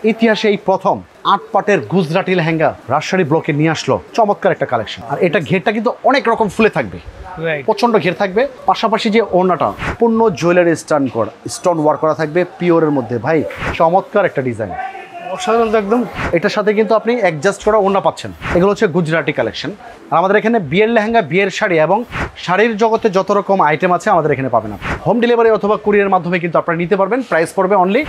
ইতিহাসে এই প্রথম 8 পাটের গুজরাটি লেহেঙ্গা রাজশাহী ব্লকে নিয়ে আসলো। চমৎকার একটা কালেকশন। আর এটা ঘেরটা কিন্তু অনেক রকম ফুলে থাকবে, প্রচন্ড ঘের থাকবে। পাশাপাশি যে ওড়নাটা পূর্ণ জুয়েলারি স্টোন ওয়ার্ক করা থাকবে পিওরের মধ্যে। ভাই চমৎকার একটা ডিজাইন, অসাধারণ একদম। এটার সাথে কিন্তু আপনি অ্যাডজাস্ট করা ওড়না পাচ্ছেন। এগুলো হচ্ছে গুজরাটি কালেকশন। আর আমাদের এখানে বিয়ের লেহেঙ্গা, বিয়ের শাড়ি এবং শাড়ির জগতে যত রকম আইটেম আছে আমাদের এখানে পাবেন। আপনি হোম ডেলিভারি অথবা কুরিয়ার মাধ্যমে কিন্তু আপনারা নিতে পারবেন। প্রাইস পড়বে অনলি,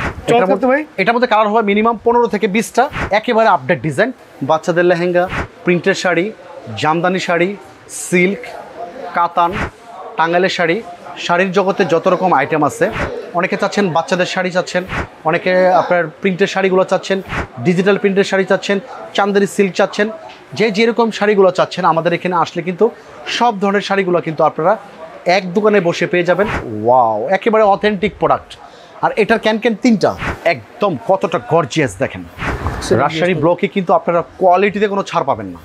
এটার মধ্যে কালার হবে মিনিমাম 15 থেকে 20টা। একেবারে আপডেট ডিজাইন, বাচ্চাদের লেহেঙ্গা, প্রিন্টের শাড়ি, জামদানি শাড়ি, সিল্ক, কাতান, টাঙ্গাইলের শাড়ি, শাড়ির জগতে যত রকম আইটেম আছে। অনেকে চাচ্ছেন বাচ্চাদের শাড়ি চাচ্ছেন, অনেকে আপনার প্রিন্টের শাড়িগুলো চাচ্ছেন, ডিজিটাল প্রিন্টের শাড়ি চাচ্ছেন, চান্দেরি সিল্ক চাচ্ছেন। যে যেরকম শাড়িগুলো চাচ্ছেন আমাদের এখানে আসলে কিন্তু সব ধরনের শাড়িগুলো কিন্তু আপনারা এক দোকানে বসে পেয়ে যাবেন। ওয়াও, একেবারে অথেন্টিক প্রোডাক্ট। আর এটার ক্যান তিনটা, একদম কতটা গর্জিয়াস দেখেন। রাজশাহী ব্লকে কিন্তু আপনারা কোয়ালিটিতে কোনো ছাড় পাবেন না,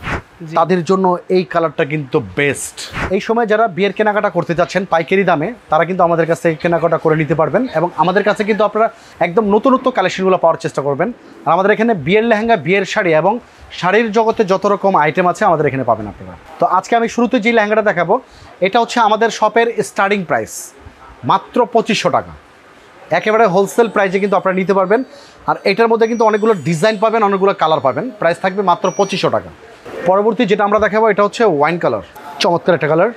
তাদের জন্য এই কালারটা কিন্তু বেস্ট। এই সময় যারা বিয়ের কেনাকাটা করতে যাচ্ছেন পাইকারি দামে, তারা কিন্তু আমাদের কাছে কেনাকাটা করে নিতে পারবেন। এবং আমাদের কাছে কিন্তু আপনারা একদম নতুনত্ব কালেকশনগুলো পাওয়ার চেষ্টা করবেন। আর আমাদের এখানে বিয়ের লেহেঙ্গা, বিয়ের শাড়ি এবং শাড়ির জগতে যত রকম আইটেম আছে আমাদের এখানে পাবেন আপনারা। তো আজকে আমি শুরুতে যে লেহেঙ্গাটা দেখাবো, এটা হচ্ছে আমাদের শপের স্টার্টিং প্রাইস মাত্র 2500 টাকা। একেবারে হোলসেল প্রাইসে কিন্তু আপনারা নিতে পারবেন। আর এটার মধ্যে কিন্তু অনেকগুলো ডিজাইন পাবেন, অনেকগুলো কালার পাবেন। প্রাইস থাকবে মাত্র 2500 টাকা। পরবর্তী যেটা আমরা দেখাবো, এটা হচ্ছে ওয়াইন কালার, চমৎকার একটা কালার।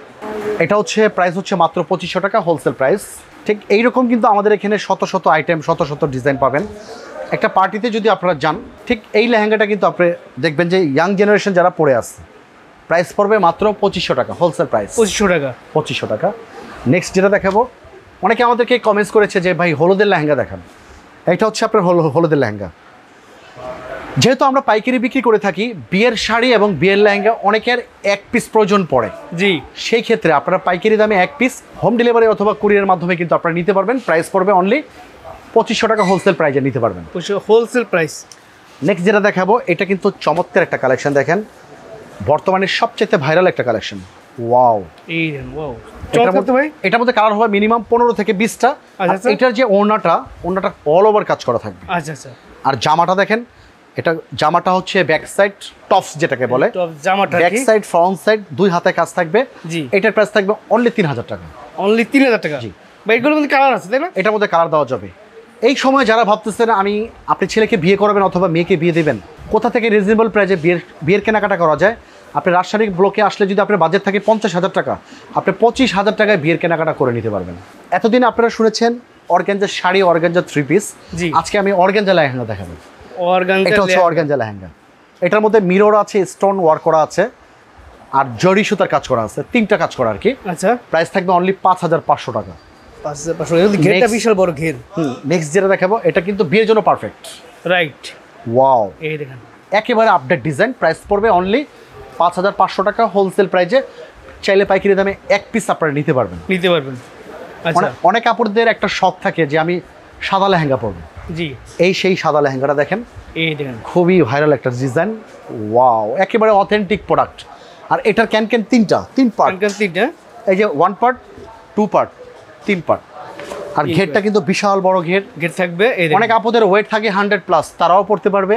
এটা হচ্ছে প্রাইস হচ্ছে মাত্র 2500 টাকা, হোলসেল প্রাইস। ঠিক এইরকম কিন্তু আমাদের এখানে শত শত আইটেম, শত শত ডিজাইন পাবেন। একটা পার্টিতে যদি আপনারা যান, ঠিক এই লেহেঙ্গাটা কিন্তু আপনি দেখবেন যে ইয়াং জেনারেশন যারা পরে আসছে, প্রাইস পড়বে মাত্র 2500 টাকা, হোলসেল প্রাইস 2500 টাকা। 2500 টাকা। নেক্সট যেটা দেখাবো, অনেকে আমাদেরকে কমেন্টস করেছে যে ভাই হলুদের লেহেঙ্গা দেখান। এটা হচ্ছে আপনার হলুদের লেহেঙ্গা। যেহেতু আমরা পাইকারি বিক্রি করে থাকি, বিয়ের শাড়ি এবং বিয়ের লেহেঙ্গা অনেকের এক পিস প্রয়োজন পড়ে। জি, সেই ক্ষেত্রে আপনারা পাইকারি দামে এক পিস হোম ডেলিভারি অথবা কুরিয়ার মাধ্যমে কিন্তু আপনারা নিতে পারবেন। প্রাইস পড়বে অনলি 2500 টাকা, হোলসেল প্রাইসে নিতে পারবেন, হোলসেল প্রাইস। নেক্সট যেটা দেখাবো, এটা কিন্তু চমৎকার একটা কালেকশন। দেখেন, বর্তমানে সবচেয়ে ভাইরাল একটা কালেকশন। ওয়াও, এটার মধ্যে কালার হবে মিনিমাম 15 থেকে 20টা। এটার যে ওড়নাটা অল ওভার কাজ করা থাকবে। আচ্ছা আচ্ছা। আর জামাটা দেখেন, এটা জামাটা হচ্ছে ব্যাক সাইড টপস যেটাকে বলে, ব্যাক সাইড ফ্রন্ট সাইড দুই হাতে কাজ থাকবে। জি, এটার প্রাইস থাকবে অনলি 3000 টাকা। অনলি 3000 টাকা। জি, ভাই এগুলোর মধ্যে কালার আছে তাই না? এটার মধ্যে কালার দেওয়া যাবে। এই সময় যারা ভাবতেছেন আপনি ছেলেকে বিয়ে করবেন অথবা মেয়েকে বিয়ে দেবেন, কোথা থেকে রিজনেবল প্রাইসে বিয়ের কেনাকাটা করা যায়, আপনি রাজশাহী ব্লকে আসলে যদি আপনার বাজেট থাকে 50,000 টাকা, আপনি 25,000 টাকায় বিয়ের কেনাকাটা করে নিতে পারবেন। এতদিন আপনারা শুনেছেন অর্গানজা শাড়ি, অর্গানজা 3 পিস। আজকে আমি অর্গানজা লেহেঙ্গা দেখাবো। এটা হচ্ছে অর্গানজা লেহেঙ্গা। এটার মধ্যে মিরর আছে, স্টোন ওয়ার্ক করা আছে, আর জরি সুতার কাজ করা আছে, 3টা কাজ করা আর কি। আচ্ছা, প্রাইস থাকবে অনলি 5500 টাকা। 5500। ঘেরটা বিশাল বড় ঘের। নেক্সট যেটা দেখাবো, এটা কিন্তু বিয়ের জন্য পারফেক্ট। রাইট। ওয়াও, এই দেখেন একেবারে আপডেট ডিজাইন। প্রাইস পড়বে অনলি 5500 টাকা, হোলসেল প্রাইসে। চাইলে পাইকারি দামে এক পিস আপনারা নিতে পারবেন। আচ্ছা, অনেক আপুরদের একটা শখ থাকে যে আমি সাদা লেহেঙ্গা পরবো। জি, এই সেই সাদা লেহেঙ্গাটা দেখেন, এই দেখেন, খুবই ভাইরাল একটা ডিজাইন। ওয়াও, একেবারে অথেন্টিক প্রোডাক্ট। আর এটার ক্যান তিন পার্ট। এই যে 1 পার্ট, 2 পার্ট, 3 পার্ট। আর ঘেরটা কিন্তু বিশাল বড় ঘের থাকবে। অনেক আপুদের ওয়েট থাকে 100+, তারাও পড়তে পারবে।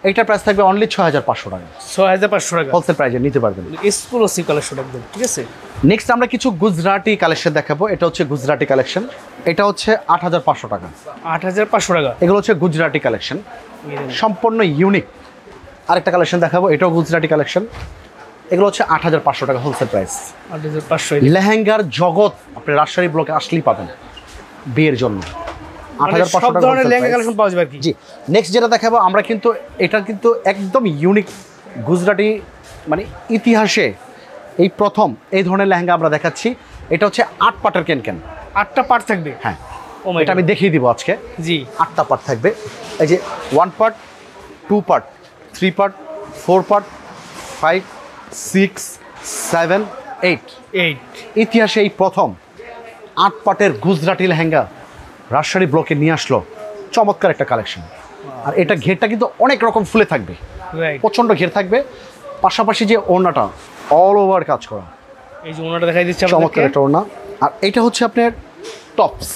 এইটার প্রাইস থাকবে অনলি 6500 টাকা। 6500 টাকা, হোলসেল প্রাইসে নিতে পারবেন। এক্সক্লুসিভ কালেকশন একদম। ঠিক আছে, নেক্সট আমরা কিছু গুজরাটি কালেকশন দেখাবো। এটা হচ্ছে গুজরাটি কালেকশন। এটা হচ্ছে 8500 টাকা। 8500 টাকা। এগুলো হচ্ছে গুজরাটি কালেকশন, সম্পূর্ণ ইউনিক। আরেকটা কালেকশন দেখাবো, এটাও গুজরাটি কালেকশন। এগুলো হচ্ছে 8500 টাকা, হোলসেল প্রাইস। 8500। লেহেঙ্গার জগৎ আপনি রাজশাহী ব্লকে আসলেই পাবেন বিয়ের জন্য। 8500 টাকা লেহেঙ্গা কালেকশন পাওয়া যাবে। জি, নেক্সট যেটা দেখাবো, আমরা কিন্তু এটা কিন্তু একদম ইউনিক গুজরাটি, মানে ইতিহাসে এই প্রথম এই ধরনের লেহেঙ্গা আমরা দেখাচ্ছি। এটা হচ্ছে 8 পাটের ক্যান। 8টা পার্ট থাকবে। হ্যাঁ, এটা আমি দেখিয়ে দিব আজকে। জি, 8টা পার্ট থাকবে। এই যে 1 পার্ট, 2 পার্ট, 3 পার্ট, 4 পার্ট, 5, 6, 7, 8। ইতিহাসে এই প্রথম 8 পাটের গুজরাটি লেহেঙ্গা রাজশাহী ব্লকে নিয়ে আসলো। চমৎকার একটা কালেকশন। আর এটা ঘেরটা কিন্তু অনেক রকম ফুলে থাকবে, প্রচন্ড ঘের থাকবে। পাশাপাশি যে ওড়নাটা অল ওভার কাজ করা, এই যে ওড়নাটা দেখাই দিচ্ছি, চমৎকার একটা ওড়না। আর এটা হচ্ছে আপনার টপস।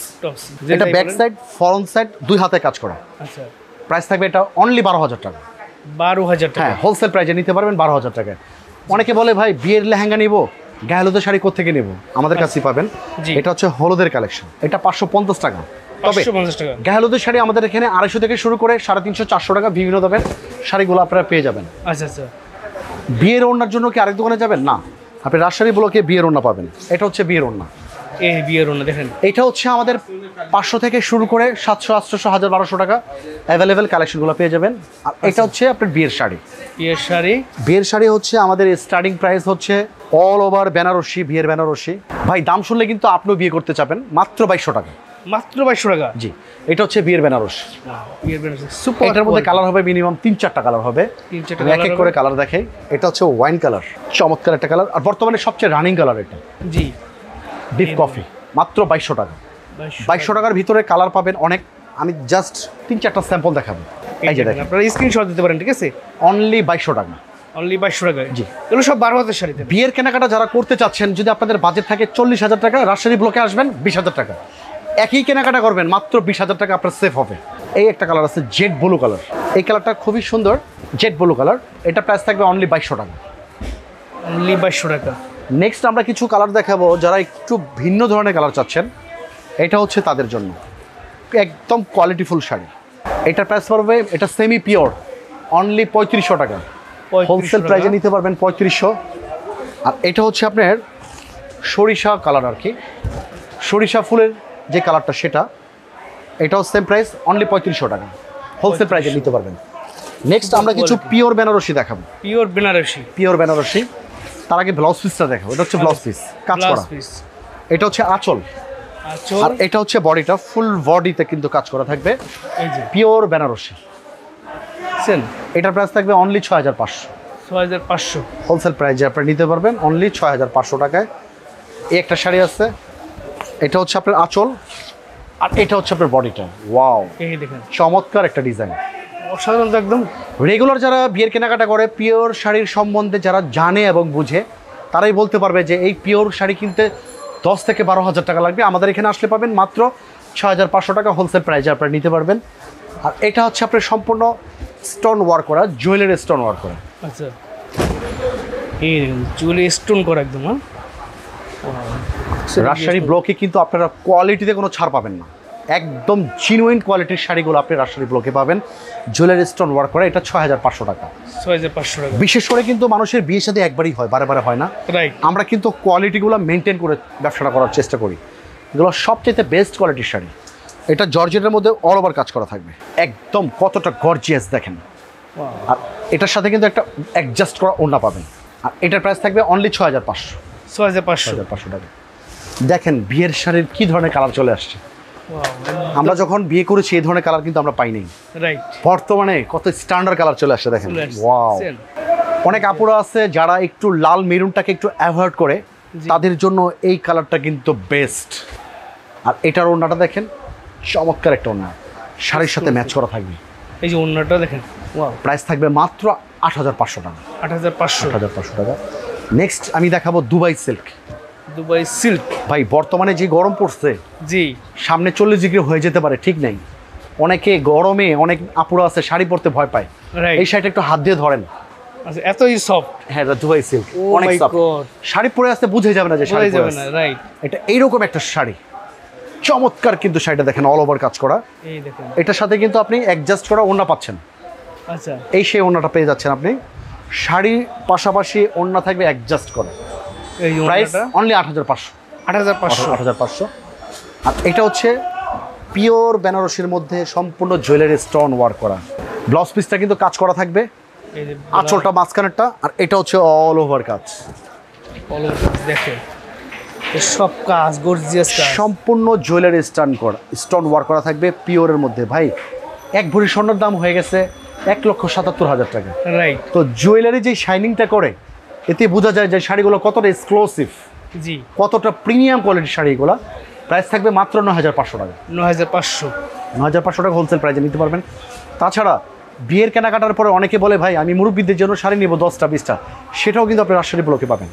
এটা ব্যাক সাইড ফ্রন্ট সাইড দুই হাতে কাজ করা। আচ্ছা, প্রাইস থাকবে এটা অনলি 12,000 টাকা। 12,000 টাকা। হ্যাঁ, হোলসেল প্রাইসে নিতে পারবেন 12,000 টাকায়। অনেকে বলে ভাই বিয়ের লেহেঙ্গা নিব, গায়ে হলুদের শাড়ি কোত্থেকে নেব, আমাদের কাছেই পাবেন। জি। এটা হচ্ছে হলুদের কালেকশন, এটা 550 টাকা। তবে 550 টাকা। গায়ে হলুদের শাড়ি আমাদের এখানে 250 থেকে শুরু করে 350 400 টাকা বিভিন্ন দামের শাড়িগুলো আপনারা পেয়ে যাবেন। আচ্ছা আচ্ছা। বিয়ের ওড়নার জন্য কি আরেক দোকানে যাবেন? না, আপনি রাজশাহী ব্লকে বিয়ের ওড়না পাবেন। এটা হচ্ছে বিয়ের ওড়না। এই বিয়ের ওড়না দেখেন। এটা হচ্ছে আমাদের 500 থেকে শুরু করে 700 800 1000 1200 টাকা অ্যাভেলেবেল কালেকশনগুলো পেয়ে যাবেন। আর এটা হচ্ছে আপনার বিয়ের শাড়ি। বিয়ের শাড়ি। বিয়ের শাড়ি হচ্ছে আমাদের স্টার্টিং প্রাইস হচ্ছে অল ওভার বেনারসি, বিয়ের বেনারসি। ভাই দাম শুনলে কিন্তু আপনিও বিয়ে করতে চাবেন, মাত্র 2200 টাকা। মাত্র 2200 টাকা। জি, এটা হচ্ছে বিয়ের বেনারসি। বিয়ের বেনারসি সুপার। এটার মধ্যে কালার হবে মিনিমাম 3-4টা কালার হবে। 3-4টা আমি এক এক করে কালার দেখাই। এটা হচ্ছে ওয়াইন কালার, চমৎকার একটা কালার। আর বর্তমানে সবচেয়ে রানিং কালার এটা জি। ডিপ কফি, মাত্র 2200 টাকা। 2200 টাকার ভিতরে কালার পাবেন অনেক। আমি জাস্ট 3-4টা স্যাম্পল দেখাবো। এই যে দেখেন, আপনারা স্ক্রিনশট দিতে পারেন, ঠিক আছে? অনলি 2200 টাকা। অনলি 2200 টাকায়। জি। এগুলো সব 12,000 শাড়িতে। বিয়ের কেনাকাটা যারা করতে চাচ্ছেন, যদি আপনাদের বাজেট থাকে 40,000 টাকা, রাজশাহী ব্লকে আসবেন 20,000 টাকা। একই কেনাকাটা করবেন, মাত্র 20,000 টাকা আপনার সেফ হবে। এই একটা কালার আছে জেড ব্লু কালার, এই কালারটা খুবই সুন্দর, জেড ব্লু কালার। এটা প্রাইস থাকবে অনলি 2200 টাকা। অনলি 2200 টাকা। নেক্সট আমরা কিছু কালার দেখাবো যারা একটু ভিন্ন ধরনের কালার চাচ্ছেন, এটা হচ্ছে তাদের জন্য একদম কোয়ালিটিফুল শাড়ি। এটার প্রাইস পড়বে, এটা সেমি পিওর, অনলি 3500 টাকা। হোলসেল প্রাইসে নিতে পারবেন 3500। আর এটা হচ্ছে আপনার সরিষা কালার আর কি, সরিষা ফুলের যে কালারটা সেটা, এটাও সেম প্রাইস, অনলি 3500 টাকা। হোলসেল প্রাইসে নিতে পারবেন। নেক্সট আমরা কিছু পিওর বেনারসি দেখাবো। পিওর বেনারসি। পিওর বেনারসি। তার আগে ব্লাউজ পিসটা দেখাবো। এটা হচ্ছে ব্লাউজ পিস, কাজ করা। এটা হচ্ছে আঁচল। আঁচল। আর এটা হচ্ছে বডিটা, ফুল বডিতে কিন্তু কাজ করা থাকবে। এই যে পিওর বেনারসি। সেল। এটার প্রাইস থাকবে অনলি 6500। 6500। হোলসেল প্রাইসে আপনারা নিতে পারবেন অনলি 6500 টাকায়। এই একটা শাড়ি আছে, এটা হচ্ছে আপনার আঁচল, আর এটা হচ্ছে আপনার বডিটা। ওয়াও, এই দেখেন চমৎকার একটা ডিজাইন। অসাধারণ তো একদম। রেগুলার যারা বিয়ের কেনাকাটা করে, পিওর শাড়ির সম্বন্ধে যারা জানে এবং বুঝে, তারাই বলতে পারবে যে এই পিওর শাড়ি কিনতে 10 থেকে 12,000 টাকা লাগবে। আমাদের এখানে আসলে পাবেন মাত্র 6500 টাকা হোলসেল প্রাইসে আপনারা নিতে পারবেন। আর এটা হচ্ছে আপনার সম্পূর্ণ স্টোন ওয়ার্ক করা, জুয়েলারি স্টোন ওয়ার্ক করা। আচ্ছা, এই দেখুন চুলে স্টোন করা একদম। হ্যাঁ, রাজশাহী ব্লকে কিন্তু আপনারা কোয়ালিটিতে কোনো ছাড় পাবেন না, একদম জিনুইন কোয়ালিটির শাড়িগুলো আপনি রাজশাহী ব্লকে পাবেন, জুয়েলারি স্টোন ওয়ার্ক করা। এটা 6500 টাকা। 6500 টাকা। বিশেষ করে কিন্তু মানুষের বিয়ের সাথে একবারই হয়, বারে বারে হয় না। রাইট। আমরা কিন্তু কোয়ালিটিগুলো মেনটেন করে ব্যবসাটা করার চেষ্টা করি। এগুলো সবচেয়ে বেস্ট কোয়ালিটির শাড়ি। এটা জর্জেটের মধ্যে অল ওভার কাজ করা থাকবে, একদম কতটা গর্জিয়াস দেখেন। আর এটার সাথে কিন্তু একটা অ্যাডজাস্ট করা ওড়না পাবেন। আর এটার প্রাইস থাকবে অনলি 6500। 6500 টাকা। দেখেন বিয়ের শাড়ির কি ধরনের কালার চলে আসছে। আমরা যখন বিয়ে করেছি এই ধরনের কালার কিন্তু আমরা পাই নাই। রাইট। বর্তমানে কত স্ট্যান্ডার্ড কালার চলে আসছে দেখেন। ওয়াও, অনেক আপুরা আছে যারা একটু লাল মেরুনটাকে একটু অ্যাভয়েড করে, তাদের জন্য এই কালারটা কিন্তু বেস্ট। আর এটার ওড়নাটা দেখেন, চমৎকার একটা ওড়না, শাড়ির সাথে ম্যাচ করা থাকবে। এই যে ওড়নাটা দেখেন। ওয়াও। প্রাইস থাকবে মাত্র 8500 টাকা। 8500 টাকা। নেক্সট আমি দেখাবো দুবাই সিল্ক। Dubai silk. ভাই বর্তমানে যে গরম পড়ছে, জি, সামনে 40 ডিগ্রি হয়ে যেতে পারে, ঠিক নেই। অনেকে গরমে, অনেক আপুরা আছে শাড়ি পরতে ভয় পায়। এই শাড়িটা একটু হাত দিয়ে ধরেন। আচ্ছা, এতই সফট। হ্যাঁ, এটা দুবাই সিল্ক, অনেক সফট। শাড়ি পরে আসতে বুঝে যাবে না যে শাড়ি পরে আছে। রাইট। এটা এইরকম একটা শাড়ি, চমৎকার কিন্তু শাড়িটা দেখেন, অল ওভার কাজ করা। এই দেখেন, এটার সাথে কিন্তু আপনি অ্যাডজাস্ট করা ওড়না পাচ্ছেন। আচ্ছা, এই সেই ওড়নাটা পেয়ে যাচ্ছেন আপনি। শাড়ির পাশাপাশি ওড়না থাকবে অ্যাডজাস্ট করা। এই প্রাইস ওড়নাটা অনলি 8500। 8500। আর এটা হচ্ছে পিওর বেনারসির মধ্যে সম্পূর্ণ জুয়েলারি স্টোন ওয়ার্ক করা। ব্লাউজ পিসটা কিন্তু কাজ করা থাকবে, এই যে আঁচলটা মাঝখানেরটা, আর এটা হচ্ছে অল ওভার কাজ। অল ওভার দেখেন, সব কাজ গর্জিয়াস কাজ, সম্পূর্ণ জুয়েলারি স্টোন ওয়ার্ক করা থাকবে পিওরের মধ্যে। ভাই এক ভরি স্বর্ণের দাম হয়ে গেছে 1,77,000 টাকা। রাইট। তো জুয়েলারি যে শাইনিংটা করে, এতে বোঝা যায় যে শাড়িগুলো কতটা এক্সক্লুসিভ, জি, কতটা প্রিমিয়াম কোয়ালিটির শাড়িগুলো। প্রাইস থাকবে মাত্র 9500 টাকা। 9500 টাকা হোলসেল প্রাইসে নিতে পারবেন। তাছাড়া বিয়ের কেনাকাটার পরে অনেকে বলে ভাই আমি মুরব্বীদের জন্য শাড়ি নেব 10টা 20টা, সেটাও কিন্তু আপনি রাজশাহী ব্লকে পাবেন।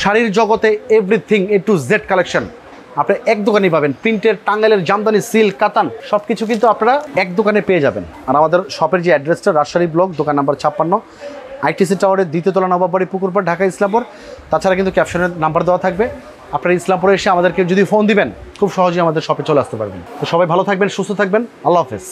শাড়ির জগতে everything A to Z collection আপনি এক দোকানেই পাবেন। প্রিন্টের, টাঙ্গাইলের জামদানি, সিল্ক, কাতান সব কিছু কিন্তু আপনারা এক দোকানে পেয়ে যাবেন। আর আমাদের শপের যে অ্যাড্রেসটা, রাজশাহী ব্লক, দোকান নাম্বার 56, আইটিসি টাওয়ারের 2য় তলা, নবাববাড়ি, পুকুরপাড়, ঢাকা, ইসলামপুর। তাছাড়া কিন্তু ক্যাপশনের নাম্বার দেওয়া থাকবে। আপনারা ইসলামপুরে এসে আমাদেরকে যদি ফোন দিবেন, খুব সহজেই আমাদের শপে চলে আসতে পারবেন। তো সবাই ভালো থাকবেন, সুস্থ থাকবেন। আল্লাহ হাফেজ।